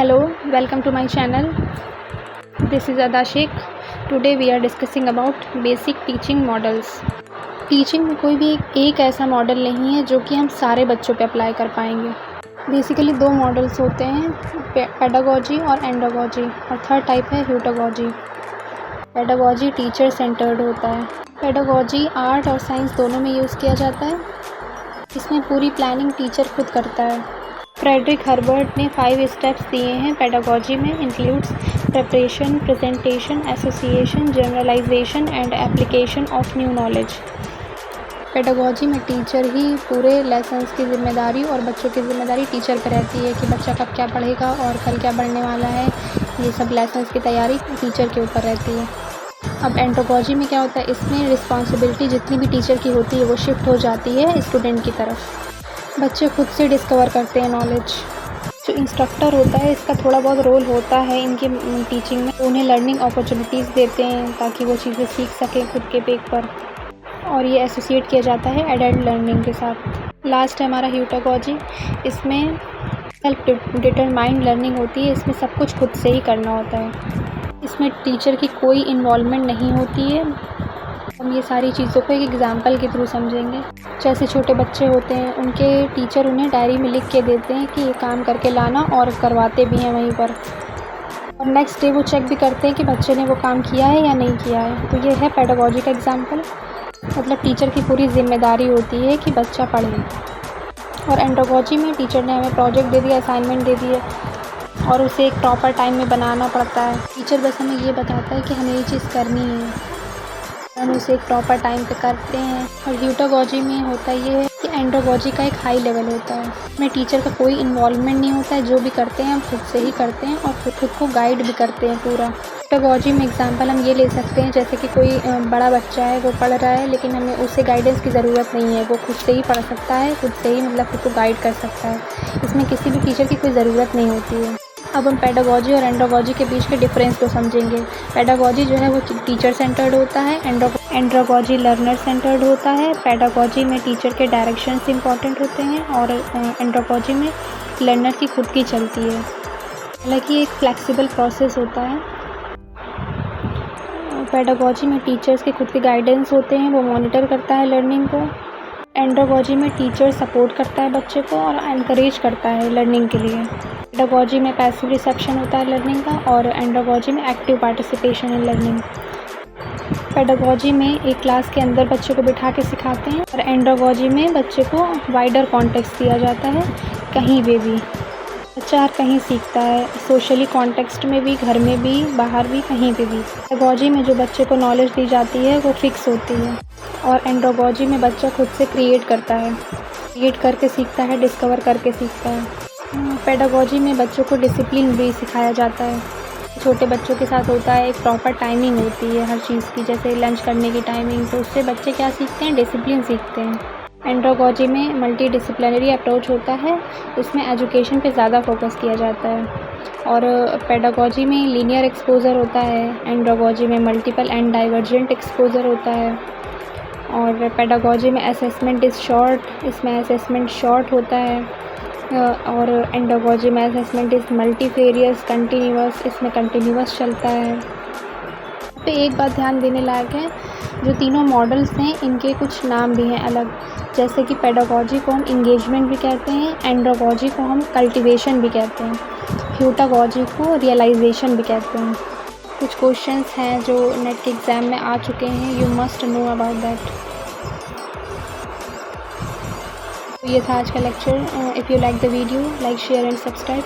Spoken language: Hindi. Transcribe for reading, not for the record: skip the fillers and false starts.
Hello, welcome to my channel. This is Ada Sheikh. Today we are discussing about basic teaching models. Teaching में कोई भी एक ऐसा मॉडल नहीं है जो कि हम सारे बच्चों पे अप्लाई कर पाएंगे। बेसिकली दो मॉडल्स होते हैं, पेडागोजी और एंडागोजी, और थर्ड टाइप है ह्यूटागोजी। पेडागोजी टीचर सेंटर्ड होता है। पेडागोजी आर्ट और साइंस दोनों में यूज़ किया जाता है। इसमें पूरी प्लानिंग टीचर खुद करता है। फ्रेडरिक हर्बर्ट ने 5 स्टेप्स दिए हैं पेडागोजी में, includes preparation, presentation, association, generalisation and application of new knowledge. Pedagogy में टीचर ही पूरे लेसन्स की ज़िम्मेदारी और बच्चों की ज़िम्मेदारी टीचर पर रहती है कि बच्चा कब क्या पढ़ेगा और कल क्या पढ़ने वाला है। ये सब लेसन्स की तैयारी टीचर के ऊपर रहती है। अब एंडागोजी में क्या होता है, इसमें रिस्पॉन्सिबिलिटी जितनी भी टीचर की होती है वो शिफ्ट हो जाती है स्टूडेंट की तरफ। बच्चे खुद से डिस्कवर करते हैं नॉलेज। जो इंस्ट्रक्टर होता है इसका थोड़ा बहुत रोल होता है इनकी टीचिंग में। उन्हें लर्निंग अपॉर्चुनिटीज़ देते हैं ताकि वो चीज़ें सीख सकें खुद के पेट पर, और ये एसोसिएट किया जाता है एडल्ट लर्निंग के साथ। लास्ट है हमारा ह्यूटागोजी। इसमें सेल्फ डिटरमाइंड लर्निंग होती है। इसमें सब कुछ खुद से ही करना होता है। इसमें टीचर की कोई इन्वॉल्वमेंट नहीं होती है। हम ये सारी चीज़ों को एक एग्ज़ाम्पल के थ्रू समझेंगे। जैसे छोटे बच्चे होते हैं, उनके टीचर उन्हें डायरी में लिख के देते हैं कि ये काम करके लाना, और करवाते भी हैं वहीं पर, और नेक्स्ट डे वो चेक भी करते हैं कि बच्चे ने वो काम किया है या नहीं किया है। तो ये है पेडागोजी का एग्ज़ाम्पल। मतलब टीचर की पूरी जिम्मेदारी होती है कि बच्चा पढ़े। और एंडागोजी में टीचर ने हमें प्रोजेक्ट दे दिया, असाइनमेंट दे दिए, और उसे एक प्रॉपर टाइम में बनाना पड़ता है। टीचर बस हमें ये बताता है कि हमें ये चीज़ करनी है, हम उसे एक प्रॉपर टाइम पे करते हैं। और ह्यूटागोजी में होता ये है कि एंडागोजी का एक हाई लेवल होता है। इसमें टीचर का कोई इन्वॉल्वमेंट नहीं होता है। जो भी करते हैं हम खुद से ही करते हैं, और खुद को गाइड भी करते हैं पूरा। ह्यूटागोजी में एग्जांपल हम ये ले सकते हैं, जैसे कि कोई बड़ा बच्चा है, वो पढ़ रहा है, लेकिन हमें उसे गाइडेंस की ज़रूरत नहीं है। वो खुद से ही पढ़ सकता है, खुद से ही मतलब खुद को गाइड कर सकता है। इसमें किसी भी टीचर की कोई ज़रूरत नहीं होती है। अब हम पेडागोजी और एंडागोजी के बीच के डिफरेंस को समझेंगे। पेडागोजी जो है वो टीचर सेंटर्ड होता है, एंडागोजी लर्नर सेंटर्ड होता है। पेडागोजी में टीचर के डायरेक्शंस इंपॉर्टेंट होते हैं, और एंडागोजी में लर्नर की खुद की चलती है। हालांकि एक फ्लेक्सिबल प्रोसेस होता है। पेडागोजी में टीचर्स के खुद के गाइडेंस होते हैं, वो मॉनिटर करता है लर्निंग को। एंडागोजी में टीचर सपोर्ट करता है बच्चे को और एनकरेज करता है लर्निंग के लिए। पेडागोजी में पैसिव रिसेप्शन होता है लर्निंग का, और एंडागोजी में active participation in learning. Pedagogy में एक क्लास के अंदर बच्चे को बिठा के सिखाते हैं, और एंडागोजी में बच्चे को वाइडर कॉन्टेक्स्ट दिया जाता है, कहीं पे भी बच्चा हर कहीं सीखता है, सोशली कॉन्टेक्स्ट में भी, घर में भी, बाहर भी, कहीं पे भी। पेडागोजी में जो बच्चे को नॉलेज दी जाती है वो फिक्स होती है, और एंडागोजी में बच्चा खुद से क्रिएट करता है, क्रिएट करके सीखता है, डिस्कवर करके सीखता है। पेडागोजी में बच्चों को डिसिप्लिन भी सिखाया जाता है। छोटे बच्चों के साथ होता है, एक प्रॉपर टाइमिंग होती है हर चीज़ की, जैसे लंच करने की टाइमिंग। तो उससे बच्चे क्या सीखते हैं, डिसिप्लिन सीखते हैं। एंडागोजी में मल्टी डिसिप्लिनरी अप्रोच होता है, इसमें एजुकेशन पे ज़्यादा फोकस किया जाता है। और पेडागोजी में लीनियर एक्सपोजर होता है, एंडागोजी में मल्टीपल एंड डाइवर्जेंट एक्सपोजर होता है। और पेडागोजी में असेसमेंट इज़ शॉर्ट, इसमें असेसमेंट शॉर्ट होता है। और एंडागोजी में असेसमेंट इज़ मल्टीफेरियस कंटिन्यूअस, इसमें कंटिन्यूअस चलता है। पे एक बात ध्यान देने लायक है, जो तीनों मॉडल्स हैं इनके कुछ नाम भी हैं अलग। जैसे कि पेडागोजी को हम इंगेजमेंट भी कहते हैं, एंडागोजी को हम कल्टिवेशन भी कहते हैं, ह्यूटागोजी को रियलाइजेशन भी कहते हैं। कुछ क्वेश्चंस हैं जो नेट के एग्ज़ाम में आ चुके हैं, you must know about that. तो ये था आज का lecture. If you like the video, like, share and subscribe.